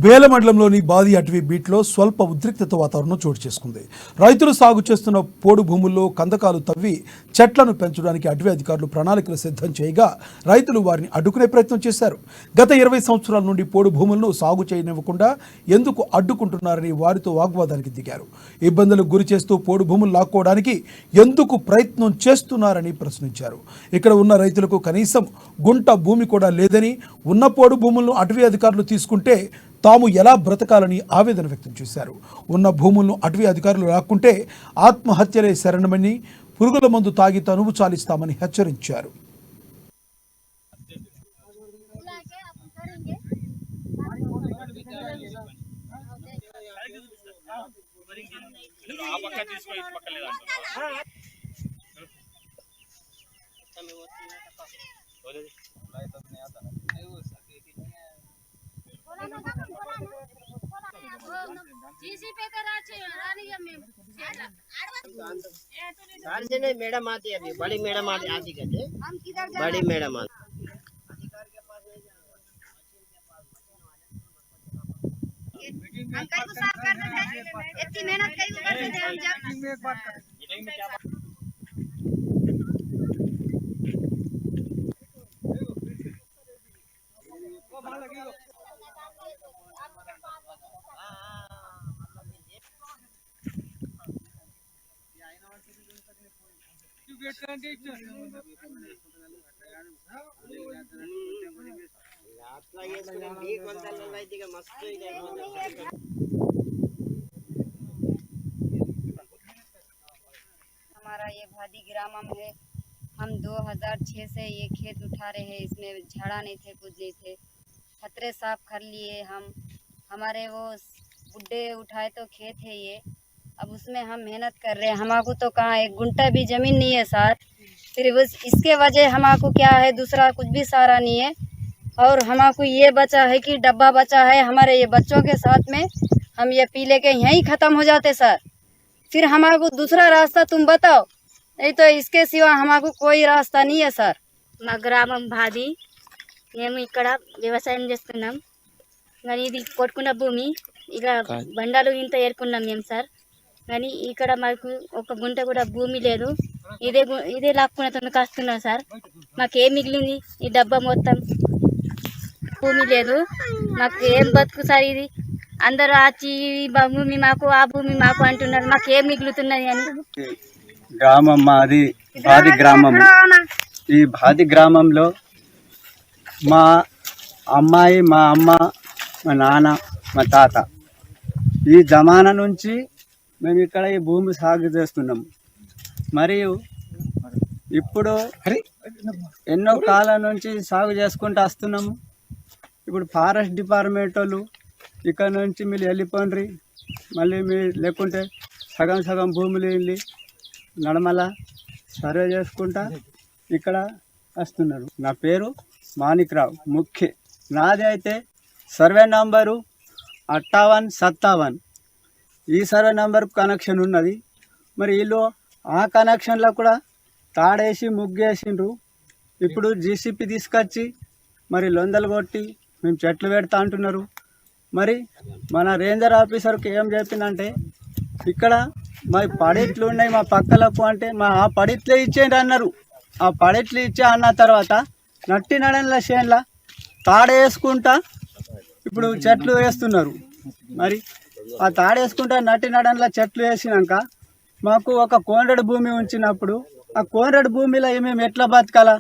బేల మండలంలోని బాది అటవీ బీట్లో స్వల్ప ఉద్రిక్తత వాతావరణం చోటు చేసుకుంది. రైతులు సాగు చేస్తున్న పోడు భూముల్లో కందకాలు తవ్వి చెట్లను పెంచడానికి అటవీ అధికారులు ప్రణాళికలు సిద్ధం చేయగా రైతులు వారిని అడ్డుకునే ప్రయత్నం చేశారు. గత 20 సంవత్సరాల నుండి పోడు భూములను సాగు చేయనివ్వకుండా ఎందుకు అడ్డుకుంటున్నారని వారితో వాగ్వాదానికి దిగారు. ఇబ్బందులకు గురి చేస్తూ పోడు భూములు లాక్కోవడానికి ఎందుకు ప్రయత్నం చేస్తున్నారని ప్రశ్నించారు. ఇక్కడ ఉన్న రైతులకు కనీసం గుంట భూమి కూడా లేదని, ఉన్న పోడు భూములను అటవీ అధికారులు తీసుకుంటే తాము ఎలా బ్రతకాలని ఆవేదన వ్యక్తం చేశారు. ఉన్న భూములను అటవీ అధికారులు లాక్కుంటే ఆత్మహత్యలే శరణమని, పురుగుల మందు తాగి తనువు చాలిస్తామని హెచ్చరించారు. मैडम आती है, अभी बड़ी मैडम आती कहते बड़ी मैडम आती। हमारा ये भादी ग्रामम है। हम 2006 से ये खेत उठा रहे हैं। इसमें झाड़ा नहीं थे, कुछ नहीं थे, खतरे साफ कर लिए हम। हमारे वो बुड्ढे उठाए तो खेत है ये, अब उसमें हम मेहनत कर रहे हैं। हमारे तो कहाँ 1 गुंटा भी ज़मीन नहीं है साथ, फिर बस इसके वजह हमारे क्या है, दूसरा कुछ भी सारा नहीं है। और हमारे ये बचा है कि डब्बा बचा है, हमारे ये बच्चों के साथ में हम ये पी लेके यहीं ख़त्म हो जाते सर। फिर हमारे को दूसरा रास्ता तुम बताओ, नहीं तो इसके सिवा हमारे को कोई रास्ता नहीं है सर। మా గ్రామం బాది. మేము ఇక్కడ వ్యవసాయం చేస్తున్నాం, కానీ ఇది కొట్టుకున్న భూమి. ఇక బండాలు ఇంత ఏరుకున్నాం మేము సార్, కానీ ఇక్కడ మాకు 1 గుంట కూడా భూమి లేదు. ఇదే లాక్కునే కాస్తున్నాం సార్. మాకేం మిగిలింది? ఈ డబ్బా మొత్తం భూమి లేదు. మాకు ఏం బతుకు సార్ ఇది? అందరూ ఆచి భూమి మాకు, ఆ భూమి మాకు అంటున్నారు. మాకు ఏం మిగులుతున్నది అని. గ్రామం మాది బాది గ్రామం. ఈ బాది గ్రామంలో మా అమ్మాయి, మా అమ్మ, మా నాన్న, మా తాత ఈ జమానా నుంచి మేము ఇక్కడ ఈ భూమి సాగు చేస్తున్నాము. మరియు ఇప్పుడు ఎన్నో కాలం నుంచి సాగు చేసుకుంటూ వస్తున్నాము. ఇప్పుడు ఫారెస్ట్ డిపార్ట్మెంట్ వాళ్ళు ఇక్కడ నుంచి మీరు వెళ్ళిపోండి, మళ్ళీ మీరు లేకుంటే సగం సగం భూములు వెళ్ళి నడమల సర్వే చేసుకుంటా ఇక్కడ వస్తున్నారు. నా పేరు మాణిక్రావు ముఖ్య. నాది అయితే సర్వే నంబరు 5857. ఈ సర్వే నంబర్కు కనెక్షన్ ఉన్నది. మరి వీళ్ళు ఆ కనెక్షన్లో కూడా తాడేసి ముగ్గేసిండ్రు. ఇప్పుడు జీసీపీ తీసుకొచ్చి మరి లొందలు కొట్టి మేము చెట్లు పెడతా అంటున్నారు. మరి మన రేంజర్ ఆఫీసర్కి ఏం చెప్పిందంటే, ఇక్కడ మా పడిట్లు ఉన్నాయి మా పక్కలకు అంటే ఆ పడిట్లే ఇచ్చేయండి అన్నారు. ఆ పడిట్లు ఇచ్చే అన్న తర్వాత నట్టి నడన్ల చేన్ల తాడేసుకుంటా ఇప్పుడు చెట్లు వేస్తున్నారు. మరి ఆ తాడేసుకుంటా నట్టి నడన్ల చెట్లు వేసినాక మాకు ఒక కోనరెడు భూమి ఉంచినప్పుడు ఆ కోనరెడు భూమిలో మేము ఎట్లా బతకాలా?